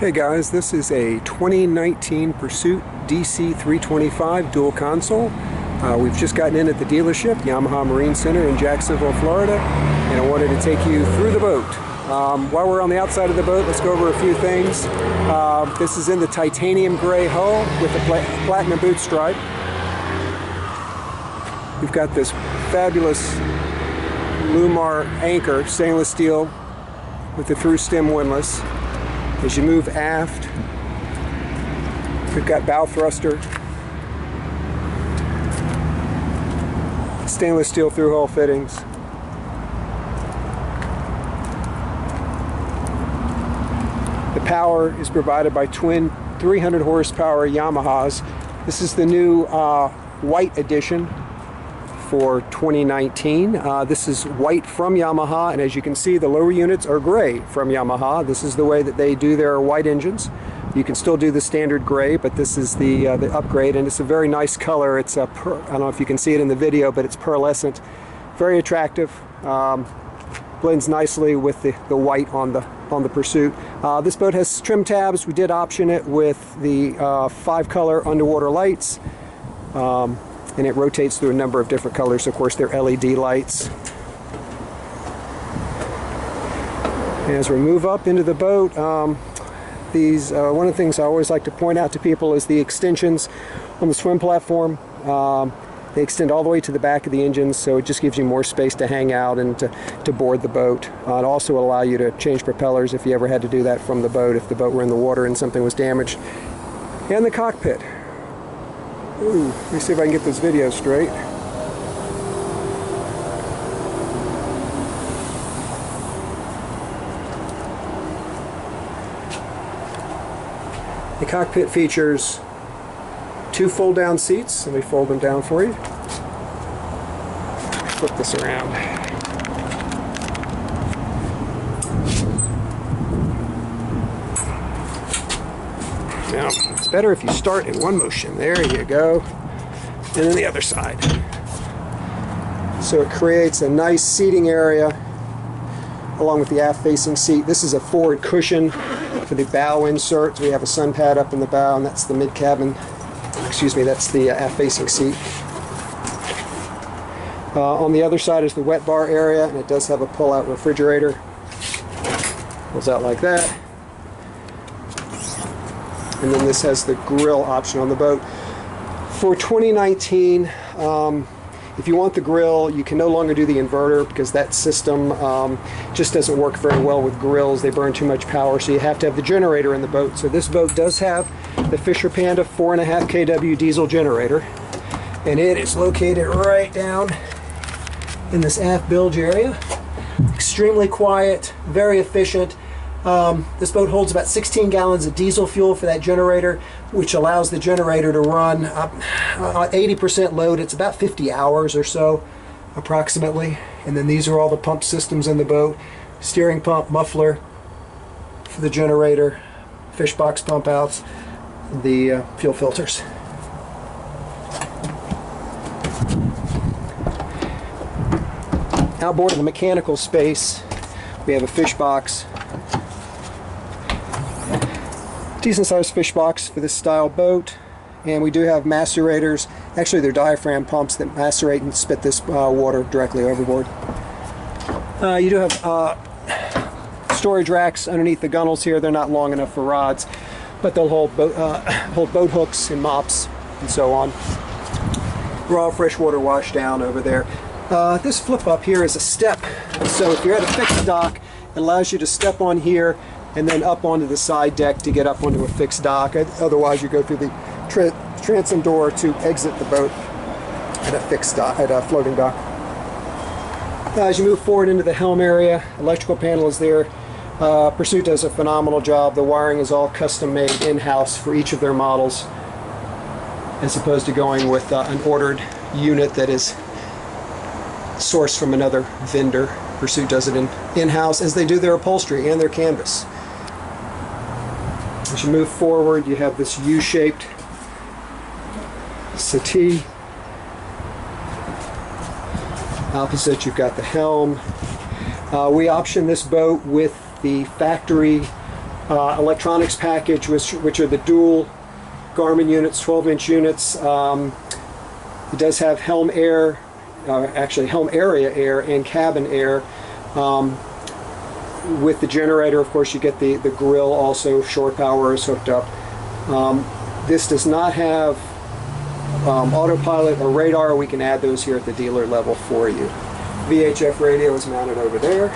Hey guys, this is a 2019 Pursuit DC325 dual console. We've just gotten in at the dealership, Yamaha Marine Center in Jacksonville, Florida, and I wanted to take you through the boat. While we're on the outside of the boat, let's go over a few things. This is in the titanium gray hull with the platinum boot stripe. We've got this fabulous Lumar anchor, stainless steel, with the through stem windlass. As you move aft, we've got bow thruster, stainless steel through hull fittings, the power is provided by twin 300 horsepower Yamahas. This is the new white edition for 2019. This is white from Yamaha, and as you can see, the lower units are gray from Yamaha. This is the way that they do their white engines. You can still do the standard gray, but this is the upgrade, and it's a very nice color. It's a I don't know if you can see it in the video, but it's pearlescent, very attractive. Blends nicely with the white on the Pursuit. This boat has trim tabs. We did option it with the 5-color underwater lights. And it rotates through a number of different colors. Of course, they're LED lights. As we move up into the boat, one of the things I always like to point out to people is the extensions on the swim platform. They extend all the way to the back of the engines, so it just gives you more space to hang out and to board the boat. It also will allow you to change propellers if you ever had to do that from the boat, if the boat were in the water and something was damaged. And the cockpit. Ooh, let me see if I can get this video straight. The cockpit features 2 fold-down seats. Let me fold them down for you. Flip this around. Now, it's better if you start in one motion. There you go. And then the other side. So it creates a nice seating area along with the aft-facing seat. This is a forward cushion for the bow insert. We have a sun pad up in the bow, and that's the mid-cabin. Excuse me, that's the aft-facing seat. On the other side is the wet bar area, and it does have a pull-out refrigerator. Pulls out like that. And then this has the grill option on the boat. For 2019, if you want the grill, you can no longer do the inverter because that system just doesn't work very well with grills. They burn too much power, so you have to have the generator in the boat. So this boat does have the Fisher Panda 4.5 kW diesel generator, and it is located right down in this aft bilge area. Extremely quiet, very efficient. This boat holds about 16 gallons of diesel fuel for that generator, which allows the generator to run 80% load. It's about 50 hours or so, approximately. And then these are all the pump systems in the boat. Steering pump, muffler for the generator, fish box pump outs, the fuel filters. Outboard in the mechanical space, we have a fish box. Decent sized fish box for this style boat, and we do have macerators. Actually, they're diaphragm pumps that macerate and spit this water directly overboard. You do have storage racks underneath the gunnels here. They're not long enough for rods, but they'll hold boat hooks and mops and so on. Raw freshwater wash down over there. This flip up here is a step, so if you're at a fixed dock, it allows you to step on here and then up onto the side deck to get up onto a fixed dock. Otherwise, you go through the transom door to exit the boat at a fixed dock, at a floating dock. As you move forward into the helm area, electrical panel is there. Pursuit does a phenomenal job. The wiring is all custom made in-house for each of their models, as opposed to going with an ordered unit that is sourced from another vendor. Pursuit does it in-house, as they do their upholstery and their canvas. As you move forward, you have this U-shaped settee. Opposite, you've got the helm. We optioned this boat with the factory electronics package, which are the dual Garmin units, 12-inch units. It does have helm air, actually helm area air and cabin air. With the generator, of course, you get the grill also, shore power is hooked up. This does not have autopilot or radar. We can add those here at the dealer level for you. Vhf radio is mounted over there.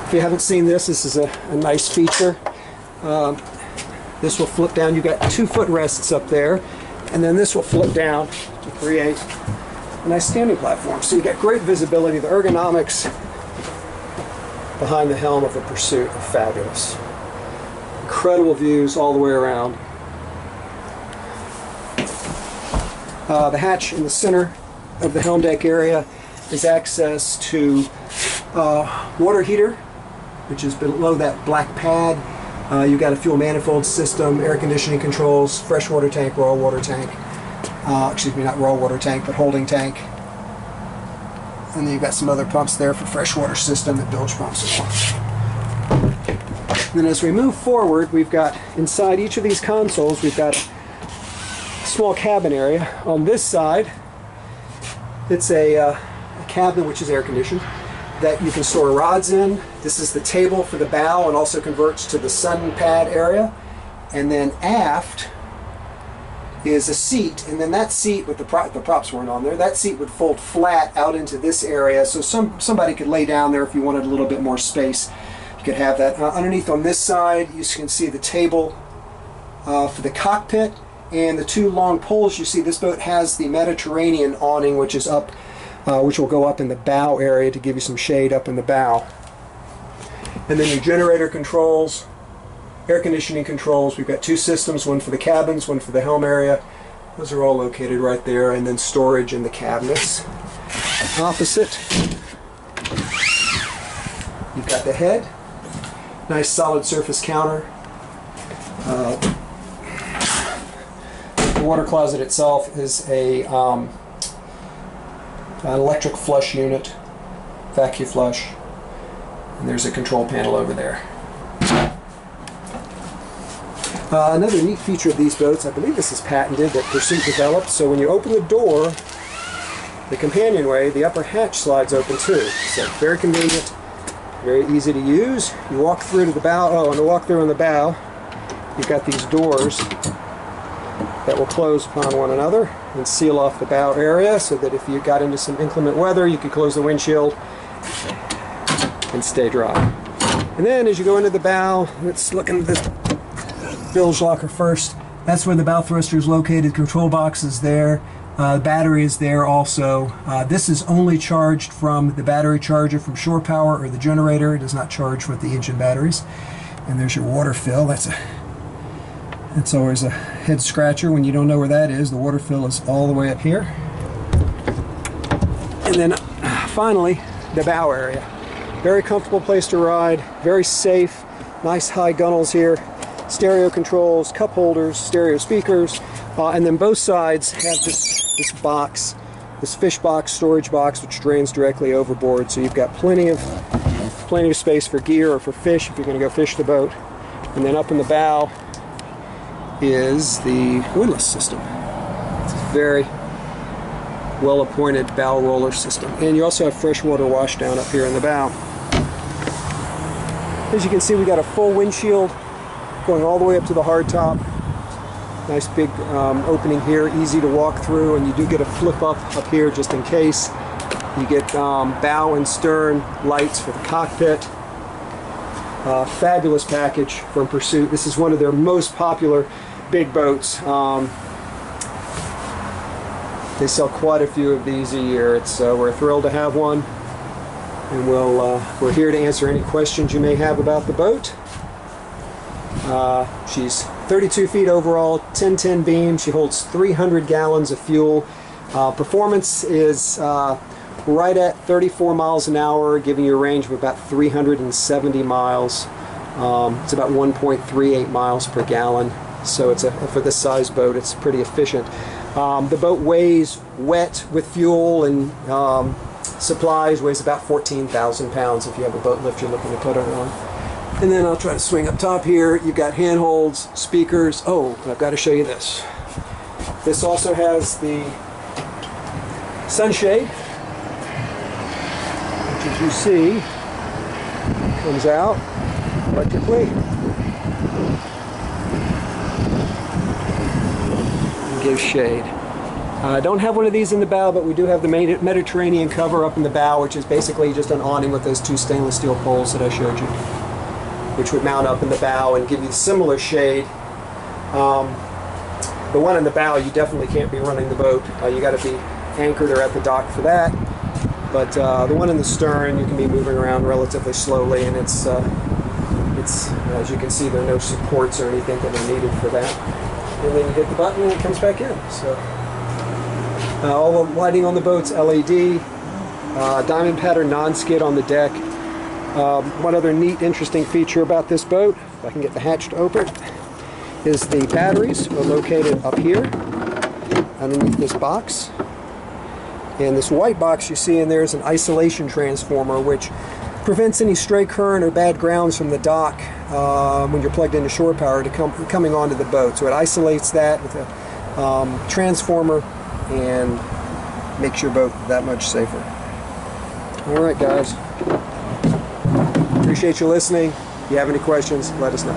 If you haven't seen this, this is a nice feature. This will flip down. You've got 2 footrests up there, and then this will flip down to create a nice standing platform. So you get great visibility. The ergonomics behind the helm of the Pursuit are fabulous. Incredible views all the way around. The hatch in the center of the helm deck area is access to water heater, which is below that black pad. You've got a fuel manifold system, air conditioning controls, freshwater tank, raw water tank. Excuse me, not raw water tank, but holding tank. And then you've got some other pumps there for freshwater system that bilge pumps as well. And then as we move forward, we've got inside each of these consoles, we've got a small cabin area. On this side, it's a cabin which is air conditioned that you can store rods in. This is the table for the bow and also converts to the sun pad area. And then aft is a seat, and then that seat with the props weren't on there, that seat would fold flat out into this area, so somebody could lay down there if you wanted a little bit more space. You could have that. Underneath on this side you can see the table for the cockpit and the 2 long poles. You see this boat has the Mediterranean awning, which is up, which will go up in the bow area to give you some shade up in the bow. And then your generator controls, air conditioning controls. We've got 2 systems, one for the cabins, one for the helm area. Those are all located right there, and then storage in the cabinets. Opposite, you've got the head, nice solid surface counter. The water closet itself is an electric flush unit, vacuum flush, and there's a control panel over there. Another neat feature of these boats, I believe this is patented, that Pursuit developed, so when you open the door, the companionway, the upper hatch slides open too. So very convenient, very easy to use. You walk through to the bow, and to walk through on the bow, you've got these doors that will close upon one another and seal off the bow area so that if you got into some inclement weather, you could close the windshield and stay dry. And then as you go into the bow, let's look into this bilge locker first. That's where the bow thruster is located. Control box is there. Battery is there also. This is only charged from the battery charger from shore power or the generator. It does not charge with the engine batteries. And there's your water fill. That's always a head scratcher when you don't know where that is. The water fill is all the way up here. And then finally, the bow area. Very comfortable place to ride, very safe, nice high gunnels here, stereo controls, cup holders, stereo speakers, and then both sides have this box, this fish box, storage box, which drains directly overboard. So you've got plenty of space for gear or for fish if you're going to go fish the boat. And then up in the bow is the Windlass System. It's a very well-appointed bow roller system. And you also have freshwater wash down up here in the bow. As you can see, we got a full windshield going all the way up to the hardtop. Nice big opening here, easy to walk through, and you do get a flip up here just in case. You get bow and stern lights for the cockpit. Fabulous package from Pursuit. This is one of their most popular big boats. They sell quite a few of these a year. We're thrilled to have one, and we're here to answer any questions you may have about the boat. She's 32 feet overall, 1010 beam. She holds 300 gallons of fuel. Performance is right at 34 miles an hour, giving you a range of about 370 miles. It's about 1.38 miles per gallon. So for this size boat, it's pretty efficient. The boat weighs wet with fuel and supplies, weighs about 14,000 pounds if you have a boat lift you're looking to put it on. And then I'll try to swing up top here. You've got handholds, speakers. Oh, I've got to show you this. This also has the sunshade, which as you see, comes out electrically. And gives shade. I don't have one of these in the bow, but we do have the Mediterranean cover up in the bow, which is basically just an awning with those two stainless steel poles that I showed you, which would mount up in the bow and give you similar shade. The one in the bow, you definitely can't be running the boat. You got to be anchored or at the dock for that. But the one in the stern, you can be moving around relatively slowly, and it's as you can see, there are no supports or anything that are needed for that. And then you hit the button and it comes back in. So all the lighting on the boat's LED, diamond pattern non-skid on the deck. One other neat, interesting feature about this boat, if I can get the hatch to open, is the batteries are located up here underneath this box. And this white box you see in there is an isolation transformer, which prevents any stray current or bad grounds from the dock when you're plugged into shore power to coming onto the boat. So it isolates that with a transformer and makes your boat that much safer. Alright guys, appreciate you listening. If you have any questions, let us know.